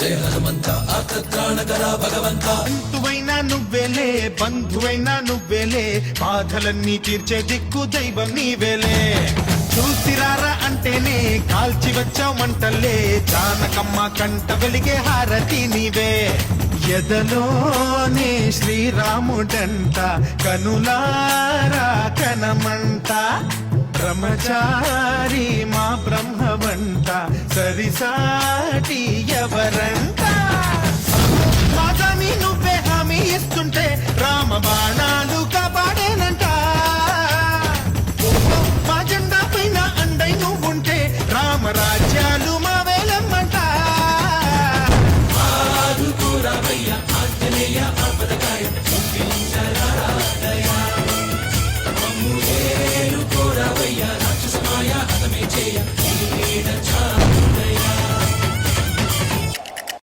జయ హనుమంత ఆర్తత్రాణకర భగవంత. బంధువైనా నువ్వేలే బంధువైనా నువ్వేలే బాధలన్నీ తీర్చే దిక్కు దైవం నీవేలే. చూసిరారా అంటేనే కాల్చి వచ్చావు మంటల్లే జానకమ్మ కంట వెలిగే హారతి నీవే. ఎదలోనే శ్రీరాముడంట కనులారా కనమంట బ్రహ్మచారి మా బ్రహ్మవంట సరిసాటి ఎవరంట. మాదాని నువ్వే హామీ ఇస్తుంటే రామ బాణాలుగా